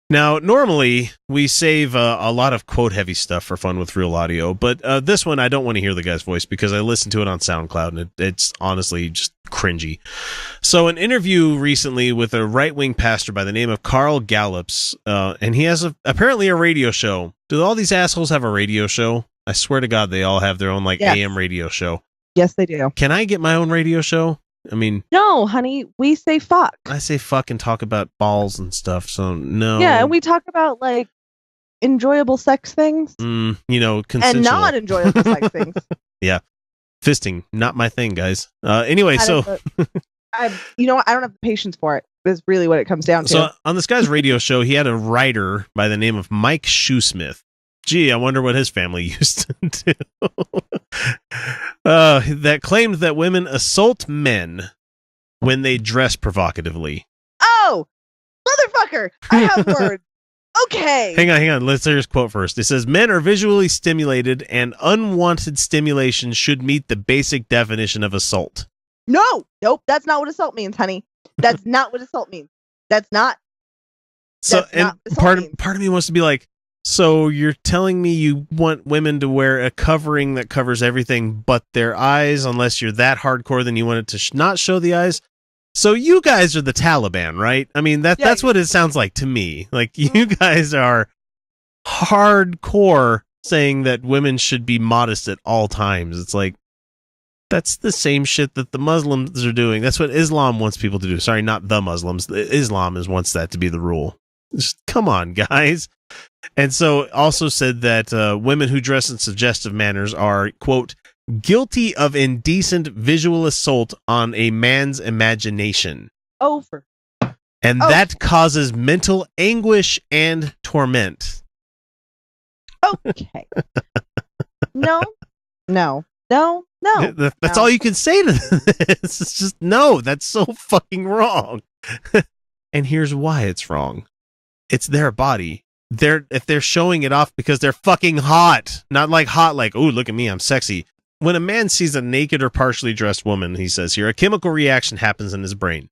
Now, normally we save a lot of quote-heavy stuff for fun with real audio, but this one I don't want to hear the guy's voice because I listened to it on SoundCloud and it's honestly just cringy. So, an interview recently with a right-wing pastor by the name of Carl Gallups, and he has apparently a radio show. Do all these assholes have a radio show? I swear to God, they all have their own AM radio show. Yes, they do. Can I get my own radio show? I mean, no, honey, we say fuck. I say fuck and talk about balls and stuff, so no. Yeah, and we talk about like enjoyable sex things. Consensual. And not enjoyable sex things. Yeah. Fisting, not my thing, guys. Anyway, I don't have the patience for it. Is really what it comes down to. So on this guy's radio show, he had a writer by the name of Mike Shoesmith. Gee, I wonder what his family used to do. That claimed that women assault men when they dress provocatively. Oh, motherfucker! I have words. Okay. Hang on. Let's hear his quote first. It says, men are visually stimulated and unwanted stimulation should meet the basic definition of assault. Nope. That's not what assault means, honey. That's not what assault means. That's not. So, and part of me wants to be like, so you're telling me you want women to wear a covering that covers everything but their eyes, unless you're that hardcore, then you want it to not show the eyes? So you guys are the Taliban, right? I mean, that's what it sounds like to me. Like, you guys are hardcore saying that women should be modest at all times. It's like, that's the same shit that the Muslims are doing. That's what Islam wants people to do. Sorry, not the Muslims. Islam wants that to be the rule. Just, come on, guys. And so also said that women who dress in suggestive manners are, quote, guilty of indecent visual assault on a man's imagination. And that causes mental anguish and torment. Okay. No. That's all you can say to this. It's just, no, that's so fucking wrong. And here's why it's wrong. It's their body. If they're showing it off because they're fucking hot, not like hot, like, oh, look at me, I'm sexy. When a man sees a naked or partially dressed woman, he says here, a chemical reaction happens in his brain.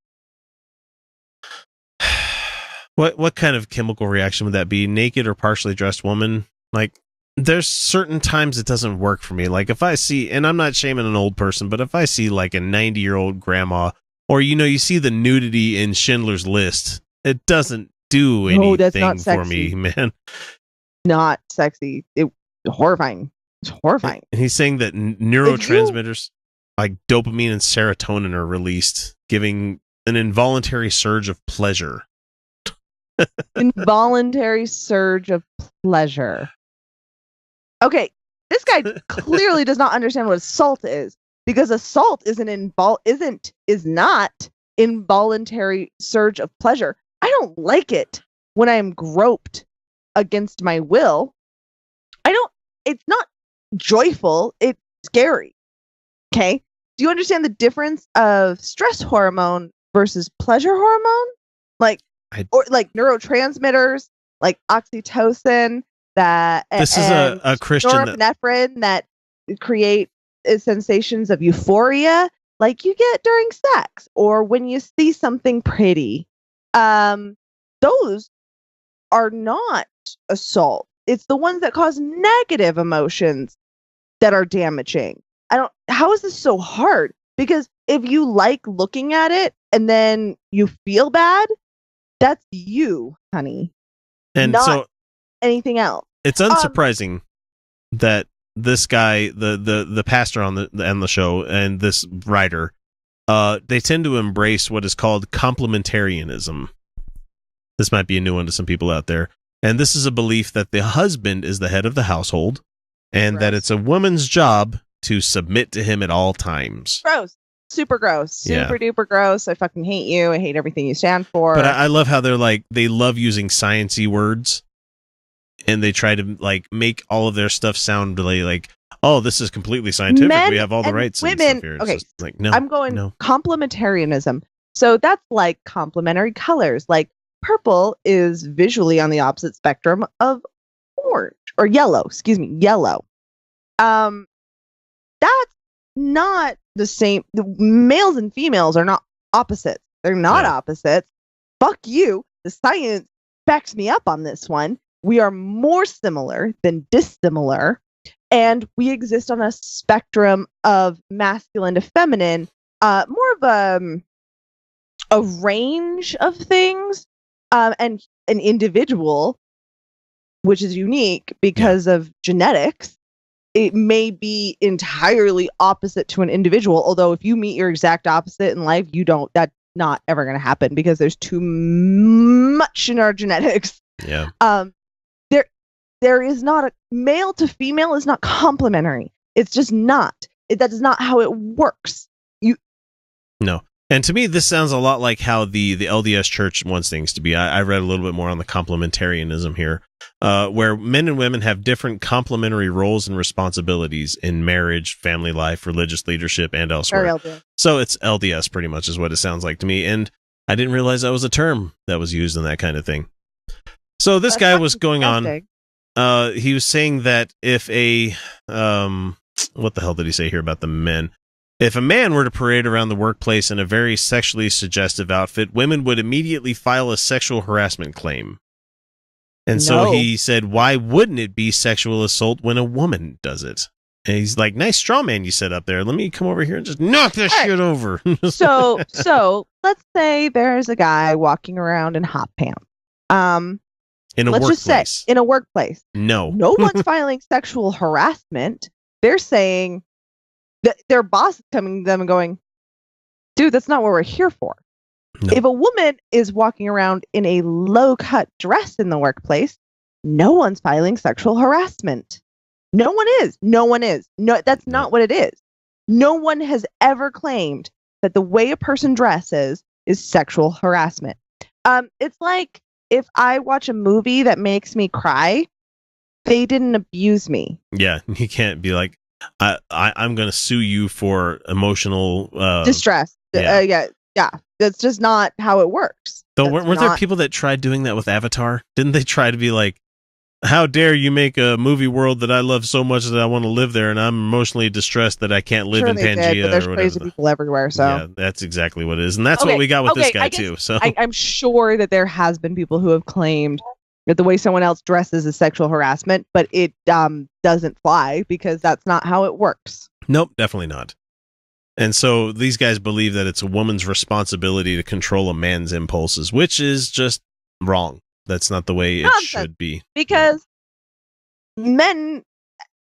What kind of chemical reaction would that be? Naked or partially dressed woman? Like, there's certain times it doesn't work for me. Like, if I see, and I'm not shaming an old person, but if I see like a 90-year-old grandma, or, you see the nudity in Schindler's List, it doesn't do anything for me, man. Not sexy. It's horrifying. It's horrifying. And he's saying that neurotransmitters like dopamine and serotonin are released, giving an involuntary surge of pleasure. Involuntary surge of pleasure. Okay, this guy clearly does not understand what assault is, because assault is not involuntary surge of pleasure. I don't like it when I am groped against my will. It's not joyful. It's scary. Okay. Do you understand the difference of stress hormone versus pleasure hormone? Like neurotransmitters, like oxytocin, this is a Christian norepinephrine that create sensations of euphoria, like you get during sex or when you see something pretty. Those are not assault. It's the ones that cause negative emotions that are damaging. How is this so hard? Because if you like looking at it and then you feel bad, that's you, honey. And not so anything else. It's unsurprising that this guy, the pastor on the show, and this writer, they tend to embrace what is called complementarianism. This might be a new one to some people out there. And this is a belief that the husband is the head of the household and that it's a woman's job to submit to him at all times. Gross. Super gross. Super duper gross. I fucking hate you. I hate everything you stand for. But I love how they love using sciencey words, and they try to like make all of their stuff sound really like, oh, this is completely scientific. We have all the rights. Women. And stuff here. Okay. Like, no, I'm going complementarianism. So that's like complementary colors. Like purple is visually on the opposite spectrum of orange or yellow. Excuse me, yellow. That's not the same. The males and females are not opposites. They're not opposites. Fuck you. The science backs me up on this one. We are more similar than dissimilar, and we exist on a spectrum of masculine to feminine, more of a range of things, and an individual, which is unique because of genetics. It may be entirely opposite to an individual, although if you meet your exact opposite in life, that's not ever going to happen because there's too much in our genetics. Yeah. There is not a male to female is not complementary. It's just not. That is not how it works. No. And to me, this sounds a lot like how the LDS Church wants things to be. I read a little bit more on the complementarianism here, where men and women have different complementary roles and responsibilities in marriage, family life, religious leadership, and elsewhere. So it's LDS pretty much is what it sounds like to me. And I didn't realize that was a term that was used in that kind of thing. So this guy was going on. He was saying that if what the hell did he say here about the men? If a man were to parade around the workplace in a very sexually suggestive outfit, women would immediately file a sexual harassment claim. And so he said, why wouldn't it be sexual assault when a woman does it? And he's like, nice straw man you set up there. Let me come over here and just knock this shit over. So let's say there's a guy walking around in hot pants. In a let's workplace. just say in a workplace. No one's filing sexual harassment. They're saying that their boss is coming to them and going, dude, that's not what we're here for. No. If a woman is walking around in a low-cut dress in the workplace, no one's filing sexual harassment. No one is. No, that's not what it is. No one has ever claimed that the way a person dresses is sexual harassment. It's like if I watch a movie that makes me cry, they didn't abuse me. Yeah, you can't be like, I'm going to sue you for emotional distress. Yeah. That's just not how it works. Though, weren't there people that tried doing that with Avatar? Didn't they try to be like, how dare you make a movie world that I love so much that I want to live there, and I'm emotionally distressed that I can't live in Pangea? But there's crazy people everywhere. So yeah, that's exactly what it is, and that's what we got with this guy too. So I'm sure that there has been people who have claimed that the way someone else dresses is sexual harassment, but it doesn't fly because that's not how it works. Nope, definitely not. And so these guys believe that it's a woman's responsibility to control a man's impulses, which is just wrong. That's not the way it should be. Because men,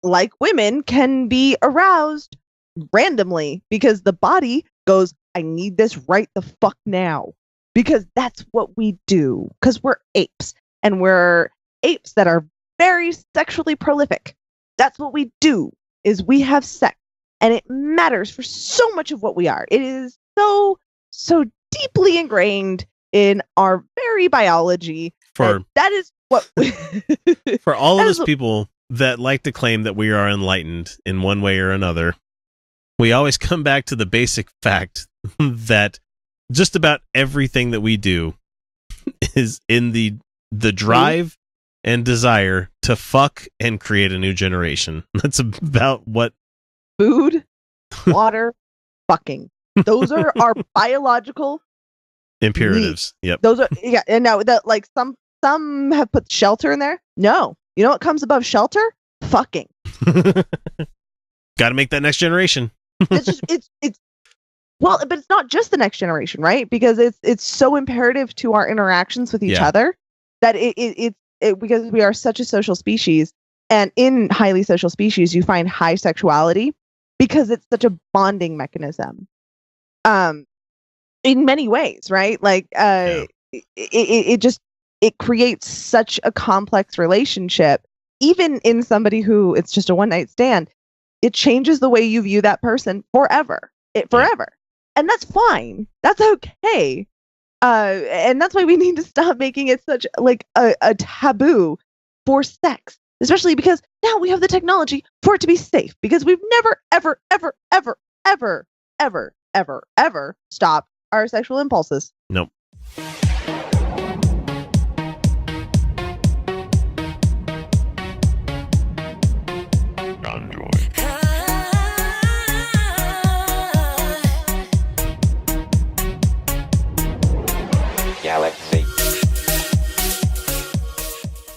like women, can be aroused randomly because the body goes, I need this right the fuck now. Because that's what we do. Because we're apes. And we're apes that are very sexually prolific. That's what we do, is we have sex. And it matters for so much of what we are. It is so deeply ingrained in our very biology. That is what for all of those people that like to claim that we are enlightened in one way or another, we always come back to the basic fact that just about everything that we do is in the drive and desire to fuck and create a new generation. That's about what food, water, fucking. Those are our biological imperatives. Yep. Those are and now that like some have put shelter in there. No. You know what comes above shelter? Fucking. Got to make that next generation. it's well, but it's not just the next generation, right? Because it's so imperative to our interactions with each other that it's because we are such a social species, and in highly social species you find high sexuality because it's such a bonding mechanism. In many ways, right? Like it creates such a complex relationship, even in somebody who it's just a one-night stand. It changes the way you view that person forever. And that's fine. That's okay. And that's why we need to stop making it such like a taboo for sex, especially because now we have the technology for it to be safe, because we've never, ever, ever, ever, ever, ever, ever, ever stopped our sexual impulses. Nope.